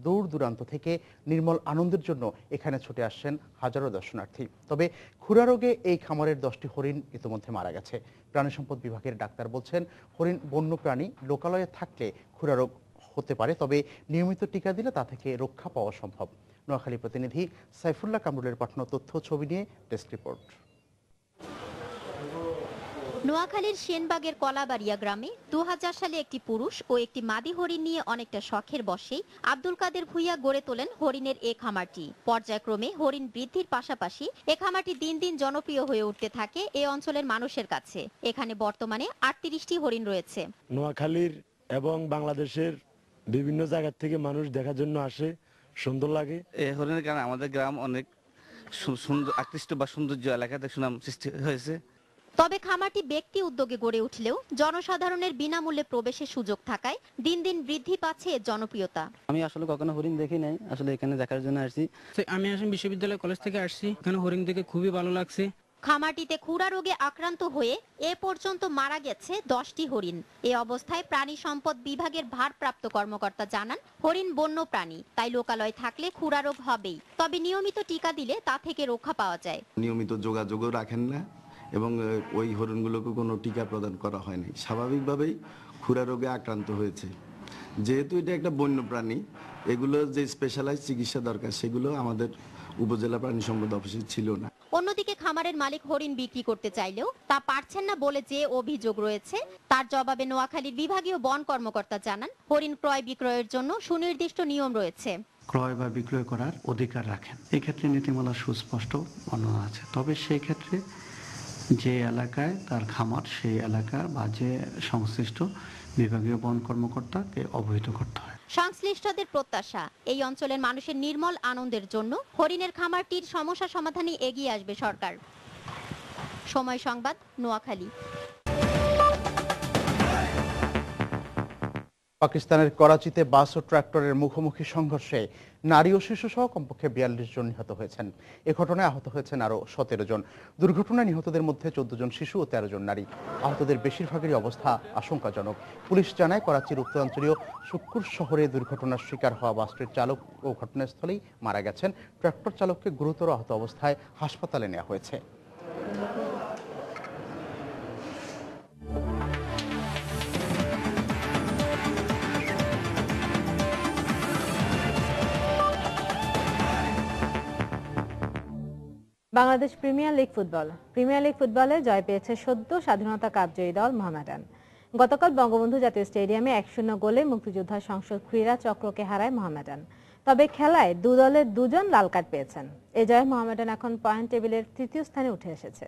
দূর দূরান্ত থেকে নির্মল আনন্দের জন্য এখানে ছুটে আসছেন হাজারো দর্শনার্থী। তবে খুরা রোগে এই খামারের 10টি হরিণ ইতিমধ্যে মারা গেছে। প্রাণী সম্পদ বিভাগের ডাক্তার বলছেন, হরিণ বন্য প্রাণী, লোকালয়ে থাকলে খুরা রোগ হতে পারে, তবে নিয়মিত টিকা দিলে তা থেকে রক্ষা পাওয়া সম্ভব। নোয়াখালী প্রতিনিধি সাইফুল্লাহ কামরুলের পাঠানো তথ্য ছবি নিয়ে ডেস্ক রিপোর্ট। নোয়াখালীর সেনবাগের কলাবাড়িয়া গ্রামে 2000 সালে একটি পুরুষ ও একটি মাদি হরিণ নিয়ে অনেকটা শখের বশেই আব্দুল কাদের ভুইয়া গড়ে তোলেন হরিণের এ খামারটি। পর্যায়ক্রমে হরিণ বৃদ্ধির পাশাপাশি এ খামারটি দিন দিন জনপ্রিয় হয়ে উঠতে থাকে এ অঞ্চলের মানুষের কাছে। এখানে বর্তমানে 38টি হরিণ রয়েছে। নোয়াখালীর এবং বাংলাদেশের বিভিন্ন জায়গা থেকে মানুষ দেখার জন্য আসে, সুন্দর লাগে। এই হরিণের কারণে আমাদের গ্রাম অনেক সুন্দর, আকৃষ্ট বা সৌন্দর্য এলাকাতে সুনাম সৃষ্টি হয়েছে। তবে খামারটি ব্যক্তি উদ্যোগে গড়ে উঠলেও জনসাধারণের বিনামূল্যে প্রবেশের সুযোগ থাকায় দিন দিন বৃদ্ধি পাচ্ছে এর জনপ্রিয়তা। আমি আসলে কখনো হরিণ দেখি নাই, আসলে এখানে দেখার জন্য আসছি। আমি আসলে বিশ্ববিদ্যালয় কলেজ থেকে আসছি, এখানে হরিণ দেখে খুবই ভালো লাগছে। খামারটিতে খুরা রোগে আক্রান্ত হয়ে এ পর্যন্ত মারা গেছে 10টি হরিণ। এ অবস্থায় প্রাণী সম্পদ বিভাগের ভারপ্রাপ্ত কর্মকর্তা জানান, হরিণ বন্য প্রাণী, তাই লোকালয় থাকলে খুরা রোগ হবেই, তবে নিয়মিত টিকা দিলে তা থেকে রক্ষা পাওয়া যায়। নিয়মিত যোগাযোগও রাখেন না এবং ওই হরিণগুলোকে কোনো টিকা প্রদান করা হয়নি। স্বাভাবিকভাবেই খুরা রোগে আক্রান্ত হয়েছে। যেহেতু এটা একটা বন্য প্রাণী, এগুলো যে স্পেশালাইজ চিকিৎসা দরকার সেগুলো আমাদের উপজেলা প্রাণী সম্পদ অফিসে ছিল না। অন্যদিকে খামারের মালিক হরিণ বিক্রি করতে চাইলেও তা পারছেন না বলে যে অভিযোগ রয়েছে, তার জবাবে নোয়াখালীর বিভাগীয় বন কর্মকর্তা জানান, হরিণ ক্রয় বিক্রয়ের জন্য সুনির্দিষ্ট নিয়ম রয়েছে। ক্রয় বা বিক্রয় করার অধিকার রাখেন। এক্ষেত্রে নীতিমালা সুস্পষ্ট বর্ণনা আছে। তবে সেই ক্ষেত্রে যে এলাকায় তার খামার সেই এলাকার বা যে সংশ্লিষ্ট বিভাগীয় বন কর্মকর্তাকে অবহিত করতে হয়। সংশ্লিষ্টদের প্রত্যাশা, এই অঞ্চলের মানুষের নির্মল আনন্দের জন্য হরিণের খামারটির সমস্যা সমাধানে এগিয়ে আসবে সরকার। সময় সংবাদ, নোয়াখালী। পাকিস্তানের করাচিতে বাস ও ট্রাক্টরের মুখোমুখি সংঘর্ষে নারী ও শিশু সহ কমপক্ষে 42 জন নিহত হয়েছেন। এ ঘটনায় আহত হয়েছেন আরও 17 জন। দুর্ঘটনায় নিহতদের মধ্যে 14 জন শিশু ও 13 জন নারী। আহতদের বেশিরভাগেরই অবস্থা আশঙ্কাজনক। পুলিশ জানায়, করাচির উত্তরাঞ্চলীয় শুক্কুর শহরে দুর্ঘটনার শিকার হওয়া বাসটির চালক ও ঘটনাস্থলেই মারা গেছেন। ট্রাক্টর চালককে গুরুতর আহত অবস্থায় হাসপাতালে নেওয়া হয়েছে। বাংলাদেশ প্রিমিয়ার লিগ ফুটবলে জয় পেয়েছে সদ্য স্বাধীনতা কাপ জয়ী দল মোহামেডান। গতকাল বঙ্গবন্ধু জাতীয় স্টেডিয়ামে 1-0 গোলে মুক্তিযোদ্ধা সংসদ ক্রীড়া চক্রকে হারায় মোহামেডান। তবে খেলায় দু দলের দুজন লাল কার্ড পেয়েছেন। এ জয়ে মোহামেডান এখন পয়েন্ট টেবিলের তৃতীয় স্থানে উঠে এসেছে।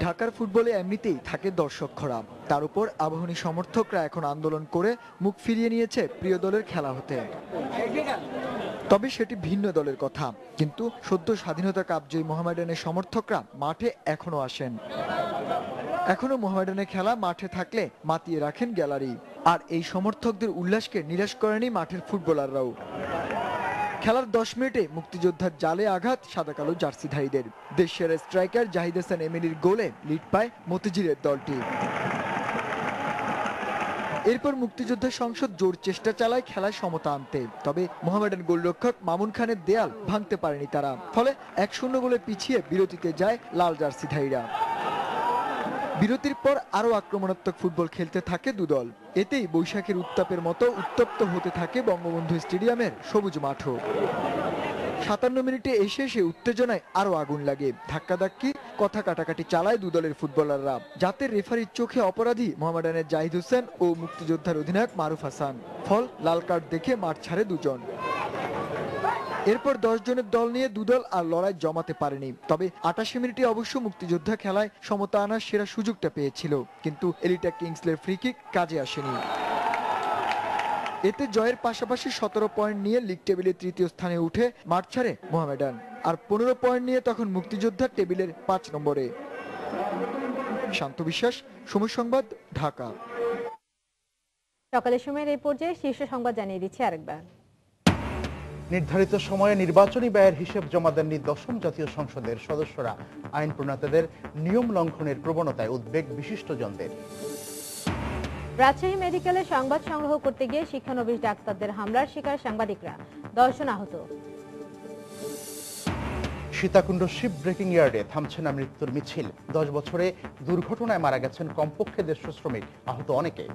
ঢাকার ফুটবলে এমনিতেই থাকে দর্শক খরা, তার উপর আবাহনী সমর্থকরা এখন আন্দোলন করে মুখ ফিরিয়ে নিয়েছে প্রিয় দলের খেলা হতে। তবে সেটি ভিন্ন দলের কথা। কিন্তু সদ্য স্বাধীনতা কাপ জয়ী মোহামেডানের সমর্থকরা মাঠে এখনো আসেন। এখনো মোহামেডানের খেলা মাঠে থাকলে মাতিয়ে রাখেন গ্যালারি। আর এই সমর্থকদের উল্লাসকে নিরাশ করেনি মাঠের ফুটবলাররাও। খেলার 10 মিনিটে মুক্তিযোদ্ধার জালে আঘাত সাদা কালো জার্সিধারীদের। দেশের স্ট্রাইকার জাহিদ হাসান এমিলির গোলে লিড পায় মতিঝিলের দলটি। এরপর মুক্তিযোদ্ধা সংসদ জোর চেষ্টা চালায় খেলায় সমতা আনতে। তবে মোহামেডান গোলরক্ষক মামুন খানের দেয়াল ভাঙতে পারেনি তারা। ফলে 1-0 গোলে পিছিয়ে বিরতিতে যায় লাল জার্সিধারীরা। বিরতির পর আরো আক্রমণাত্মক ফুটবল খেলতে থাকে দুদল। এতেই বৈশাখের উত্তাপের মতো উত্তপ্ত হতে থাকে বঙ্গবন্ধু স্টেডিয়ামের সবুজ মাঠও। 57 মিনিটে এসে উত্তেজনায় আরো আগুন লাগে। ধাক্কাধাক্কি, কথা কাটাকাটি চালায় দুদলের ফুটবলাররা, যাতে রেফারির চোখে অপরাধী মোহামেডানের জাহিদ হোসেন ও মুক্তিযোদ্ধার অধিনায়ক মারুফ হাসান। ফল লাল কার্ড দেখে মাঠ ছাড়ে দুজন। এরপর 10 জনের দল নিয়ে দুদল আর লড়াই জমাতে পারেনি। তবে 88 মিনিটে অবশ্য মুক্তিযোদ্ধা খেলায় সমতা আনার সেরা সুযোগটা পেয়েছিল, কিন্তু এলিটা কিংসলের ফ্রি কিক কাজে আসেনি। এতে জয়ের পাশাপাশি 17 পয়েন্ট নিয়ে লিগ টেবিলে তৃতীয় স্থানে উঠে মাঠ ছাড়ে মোহামেডান। আর 15 পয়েন্ট নিয়ে তখন মুক্তিযোদ্ধা টেবিলের 5 নম্বরে। শান্ত বিশ্বাস, সময় সংবাদ, ঢাকা। সকালের সময়ের এই পর্যায়ে শীর্ষ সংবাদ জানিয়ে দিচ্ছি আরেকবার। নির্ধারিত সময়ে নির্বাচনী ব্যয়ের হিসেব জমা দেননি 10ম জাতীয় সংসদের সদস্যরা। আইন প্রণেতাদের নিয়ম লঙ্ঘনের প্রবণতায় উদ্বেগ বিশিষ্টজনদের। রাজশাহী মেডিকেলে সংবাদ সংগ্রহ করতে গিয়ে শিক্ষানবিশ ডাক্তারদের হামলার শিকার সাংবাদিকরা, 10 জন আহত। সীতাকুণ্ড শিপ ব্রেকিং ইয়ার্ডে থামছে না মৃত্যুর মিছিল। 10 বছরে দুর্ঘটনায় মারা গেছেন কমপক্ষে 150 শ্রমিক, আহত অনেকে।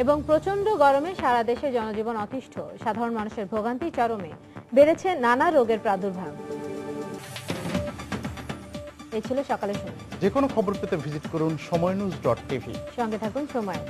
এবং প্রচন্ড গরমে সারা দেশে জনজীবন অতিষ্ঠ, সাধারণ মানুষের ভোগান্তি চরমে, বেড়েছে নানা রোগের প্রাদুর্ভাব। এই ছিল সকালের সময়। যে কোনো খবর পেতে ভিজিট করুন সময়নিউজ.tv। সঙ্গে থাকুন সময়।